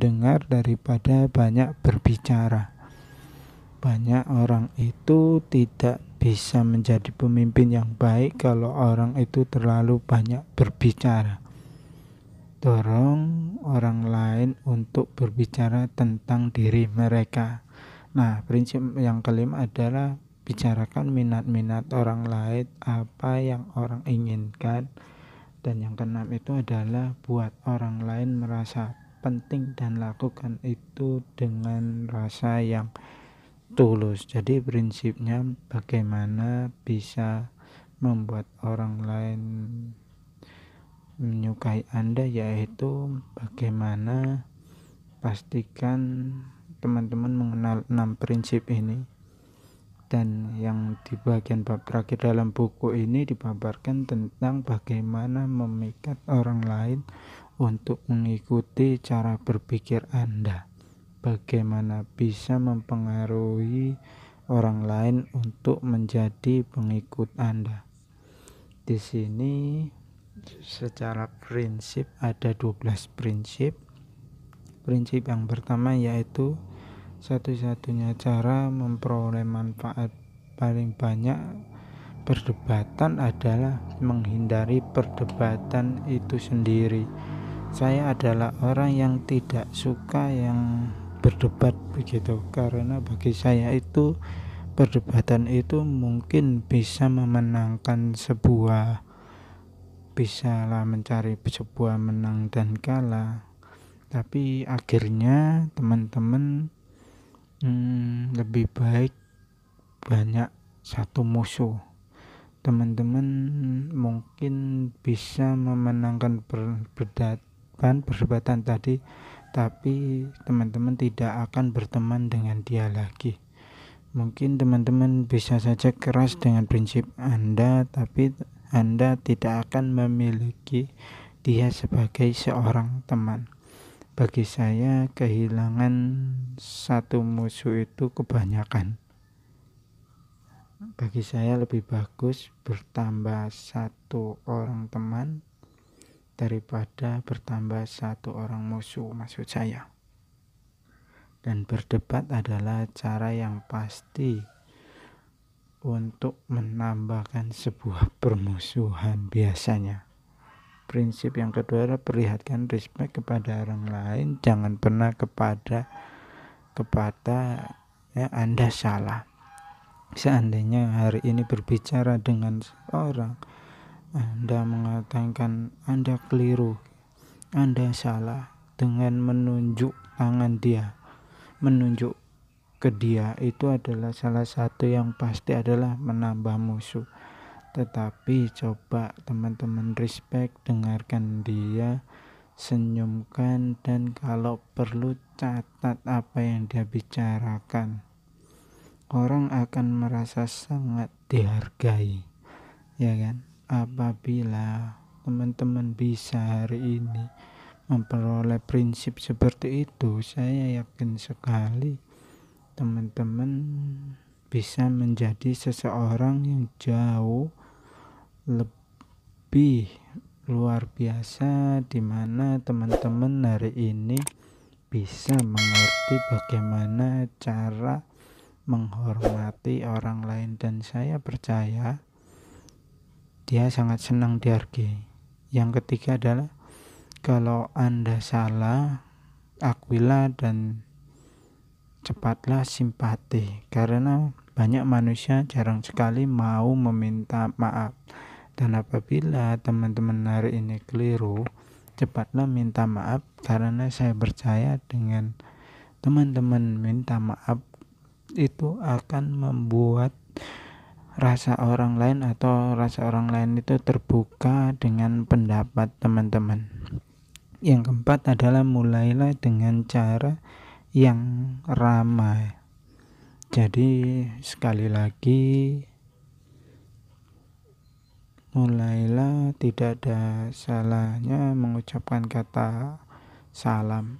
mendengar daripada banyak berbicara. Banyak orang itu tidak bisa menjadi pemimpin yang baik kalau orang itu terlalu banyak berbicara. Dorong orang lain untuk berbicara tentang diri mereka. Nah, prinsip yang kelima adalah bicarakan minat-minat orang lain, apa yang orang inginkan. Dan yang keenam itu adalah buat orang lain merasa penting dan lakukan itu dengan rasa yang tulus. Jadi prinsipnya bagaimana bisa membuat orang lain menyukai Anda, yaitu bagaimana pastikan teman-teman mengenal 6 prinsip ini. Dan yang di bagian bab terakhir dalam buku ini dipaparkan tentang bagaimana memikat orang lain untuk mengikuti cara berpikir Anda, bagaimana bisa mempengaruhi orang lain untuk menjadi pengikut Anda. Di sini secara prinsip ada 12 prinsip. Prinsip yang pertama yaitu satu-satunya cara memperoleh manfaat paling banyak perdebatan adalah menghindari perdebatan itu sendiri. Saya adalah orang yang tidak suka yang berdebat begitu, karena bagi saya itu perdebatan itu mungkin bisa memenangkan bisalah mencari sebuah menang dan kalah, tapi akhirnya teman-teman lebih baik banyak satu musuh. Teman-teman mungkin bisa memenangkan perdebatan tadi, tapi teman-teman tidak akan berteman dengan dia lagi. Mungkin teman-teman bisa saja keras dengan prinsip Anda, tapi Anda tidak akan memiliki dia sebagai seorang teman. Bagi saya, kehilangan satu musuh itu kebanyakan. Bagi saya lebih bagus bertambah satu orang teman daripada bertambah satu orang musuh, maksud saya. Dan berdebat adalah cara yang pasti untuk menambahkan sebuah permusuhan biasanya. Prinsip yang kedua adalah perlihatkan respect kepada orang lain, jangan pernah kepada Anda salah. Seandainya hari ini berbicara dengan seorang, Anda mengatakan Anda keliru, Anda salah, dengan menunjuk tangan dia, menunjuk ke dia, itu adalah salah satu yang pasti adalah menambah musuh. Tetapi coba teman-teman respect, dengarkan dia, senyumkan, dan kalau perlu catat apa yang dia bicarakan. Orang akan merasa sangat dihargai, ya kan? Apabila teman-teman bisa hari ini memperoleh prinsip seperti itu, saya yakin sekali teman-teman bisa menjadi seseorang yang jauh lebih luar biasa, di mana teman-teman hari ini bisa mengerti bagaimana cara menghormati orang lain, dan saya percaya dia sangat senang dihargai. Yang ketiga adalah kalau Anda salah, akuilah dan cepatlah simpati, karena banyak manusia jarang sekali mau meminta maaf. Dan apabila teman-teman hari ini keliru, cepatlah minta maaf, karena saya percaya dengan teman-teman minta maaf itu akan membuat rasa orang lain itu terbuka dengan pendapat teman-teman. Yang keempat adalah mulailah dengan cara yang ramai. Jadi sekali lagi, mulailah, tidak ada salahnya mengucapkan kata salam.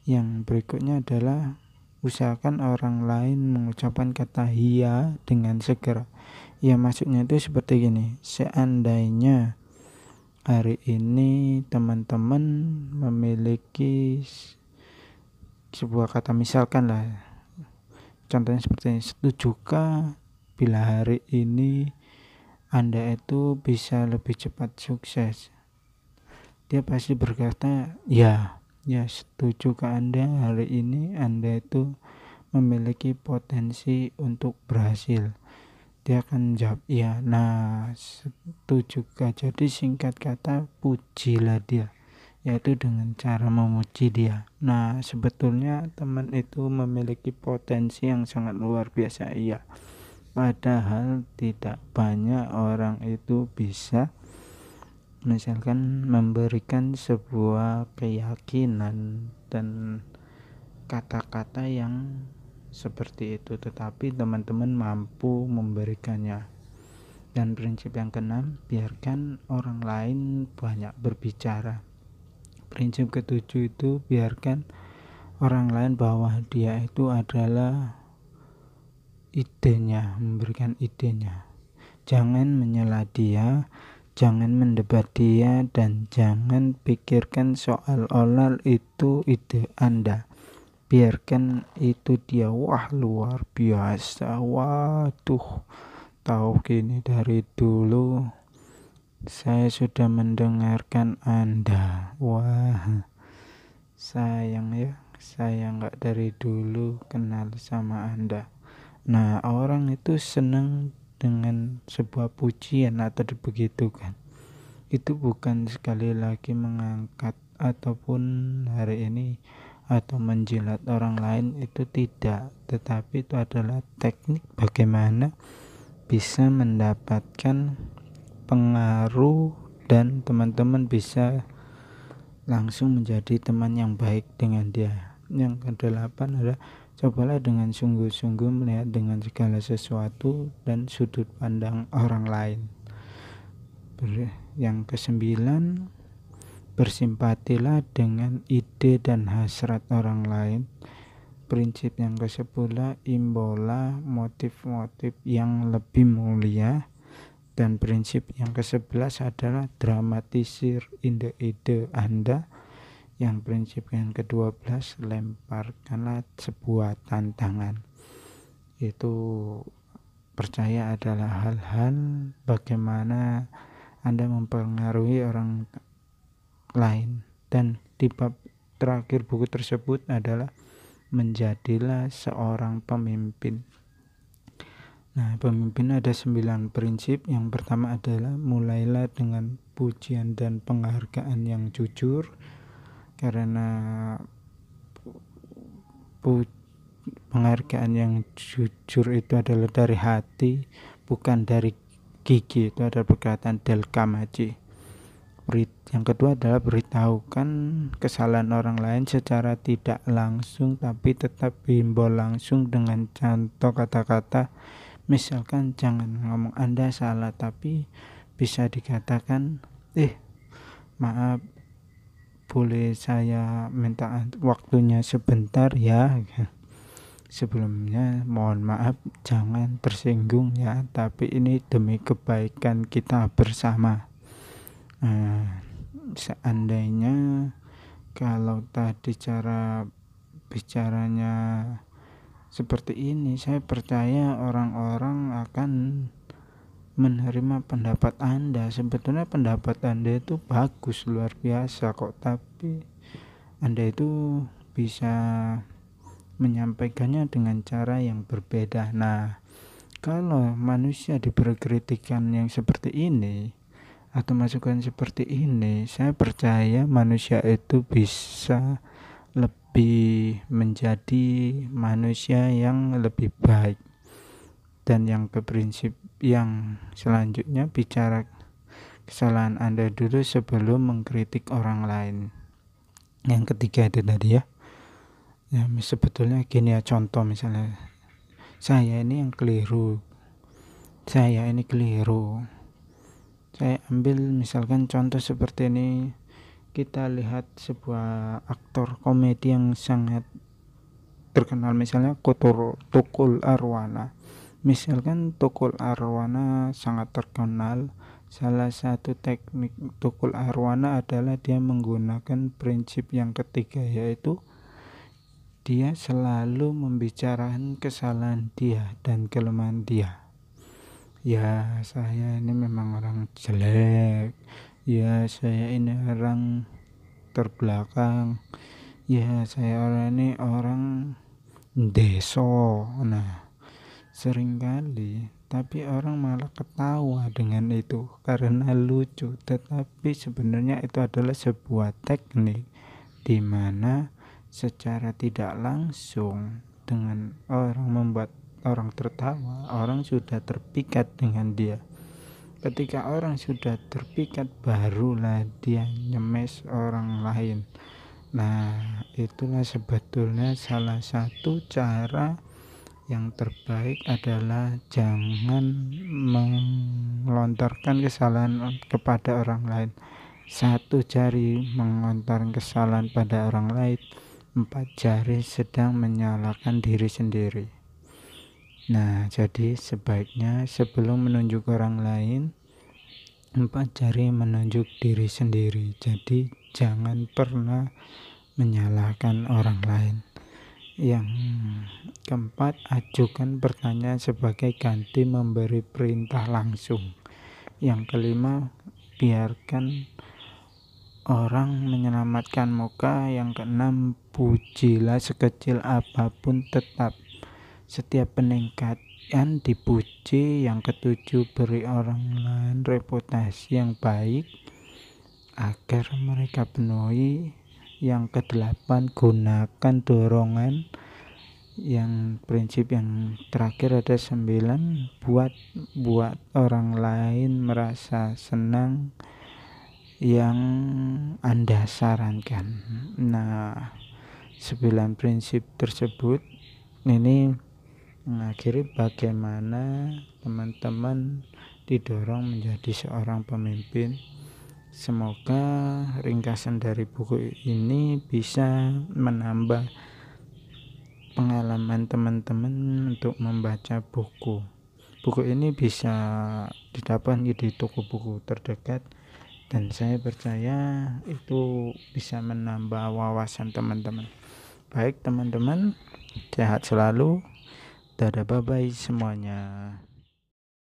Yang berikutnya adalah usahakan orang lain mengucapkan kata iya dengan segera. Ya, maksudnya itu seperti gini, seandainya hari ini teman-teman memiliki sebuah kata misalkan lah, contohnya seperti ini, setujukah bila hari ini Anda itu bisa lebih cepat sukses? Dia pasti berkata ya, setujukah Anda hari ini Anda itu memiliki potensi untuk berhasil? Dia akan jawab ya. Nah, setujukah? Jadi singkat kata, pujilah dia, yaitu dengan cara memuji dia. Nah, sebetulnya teman itu memiliki potensi yang sangat luar biasa, iya. Padahal tidak banyak orang itu bisa misalkan memberikan sebuah keyakinan dan kata-kata yang seperti itu, tetapi teman-teman mampu memberikannya. Dan prinsip yang keenam, biarkan orang lain banyak berbicara. Prinsip ketujuh itu, biarkan orang lain bahwa dia itu adalah idenya, memberikan idenya. Jangan menyela dia, jangan mendebat dia, dan jangan pikirkan soal-olah itu ide Anda. Biarkan itu dia, wah luar biasa, waduh, tahu gini dari dulu saya sudah mendengarkan Anda, wah sayang ya, saya nggak dari dulu kenal sama Anda. Nah, orang itu senang dengan sebuah pujian atau begitu kan. Itu bukan sekali lagi mengangkat ataupun hari ini atau menjilat orang lain, itu tidak, tetapi itu adalah teknik bagaimana bisa mendapatkan pengaruh dan teman-teman bisa langsung menjadi teman yang baik dengan dia. Yang kedelapan adalah cobalah dengan sungguh-sungguh melihat dengan segala sesuatu dan sudut pandang orang lain. Yang kesembilan, bersimpatilah dengan ide dan hasrat orang lain. Prinsip yang ke-10, imbola motif-motif yang lebih mulia. Dan prinsip yang ke-11 adalah dramatisir ide-ide Anda. Yang prinsip yang ke-12, lemparkanlah sebuah tantangan. Itu percaya adalah hal-hal bagaimana Anda mempengaruhi orang lain. Dan di bab terakhir buku tersebut adalah menjadilah seorang pemimpin. Nah, pemimpin ada 9 prinsip. Yang pertama adalah mulailah dengan pujian dan penghargaan yang jujur, karena penghargaan yang jujur itu adalah dari hati, bukan dari gigi. Itu adalah perkataan Del Carnegie. Yang kedua adalah beritahukan kesalahan orang lain secara tidak langsung, tapi tetap himbau langsung dengan contoh kata-kata. Misalkan jangan ngomong Anda salah, tapi bisa dikatakan maaf, boleh saya minta waktunya sebentar ya. Sebelumnya mohon maaf, jangan tersinggung ya, tapi ini demi kebaikan kita bersama. Seandainya kalau tadi cara bicaranya seperti ini, saya percaya orang-orang akan menerima pendapat Anda. Sebetulnya pendapat Anda itu bagus, luar biasa kok, tapi Anda itu bisa menyampaikannya dengan cara yang berbeda. Nah, kalau manusia diberi kritikan yang seperti ini atau masukan seperti ini, saya percaya manusia itu bisa lebih menjadi manusia yang lebih baik. Dan yang prinsip yang selanjutnya, bicara kesalahan Anda dulu sebelum mengkritik orang lain. Yang ketiga itu tadi ya, sebetulnya gini ya, contoh misalnya saya ini keliru. Saya ambil misalkan contoh seperti ini. Kita lihat sebuah aktor komedi yang sangat terkenal, misalnya Tukul Arwana. Misalkan Tukul Arwana sangat terkenal. Salah satu teknik Tukul Arwana adalah dia menggunakan prinsip yang ketiga, yaitu dia selalu membicarakan kesalahan dia dan kelemahan dia. Ya, saya ini memang orang jelek. Ya, saya ini orang terbelakang. Ya, saya orang ini orang deso. Nah, seringkali tapi orang malah ketawa dengan itu karena lucu, tetapi sebenarnya itu adalah sebuah teknik di mana secara tidak langsung dengan orang membuat orang tertawa, orang sudah terpikat dengan dia. Ketika orang sudah terpikat, barulah dia nyemes orang lain. Nah, itulah sebetulnya salah satu cara yang terbaik adalah jangan melontarkan kesalahan kepada orang lain. Satu jari mengontarkan kesalahan pada orang lain, 4 jari sedang menyalahkan diri sendiri. Nah, jadi sebaiknya sebelum menunjuk orang lain, 4 jari menunjuk diri sendiri. Jadi jangan pernah menyalahkan orang lain. Yang keempat, ajukan pertanyaan sebagai ganti memberi perintah langsung. Yang kelima, biarkan orang menyelamatkan muka. Yang keenam, pujilah sekecil apapun tetap setiap peningkatan dipuji. Yang ketujuh, beri orang lain reputasi yang baik agar mereka penuhi. Yang kedelapan, gunakan dorongan. Yang prinsip yang terakhir ada 9, buat orang lain merasa senang yang Anda sarankan. Nah, 9 prinsip tersebut ini mengakhiri bagaimana teman-teman didorong menjadi seorang pemimpin. Semoga ringkasan dari buku ini bisa menambah pengalaman teman-teman untuk membaca buku. Buku ini bisa didapat di toko buku terdekat dan saya percaya itu bisa menambah wawasan teman-teman. Baik teman-teman, sehat selalu. Dadah, bye-bye semuanya.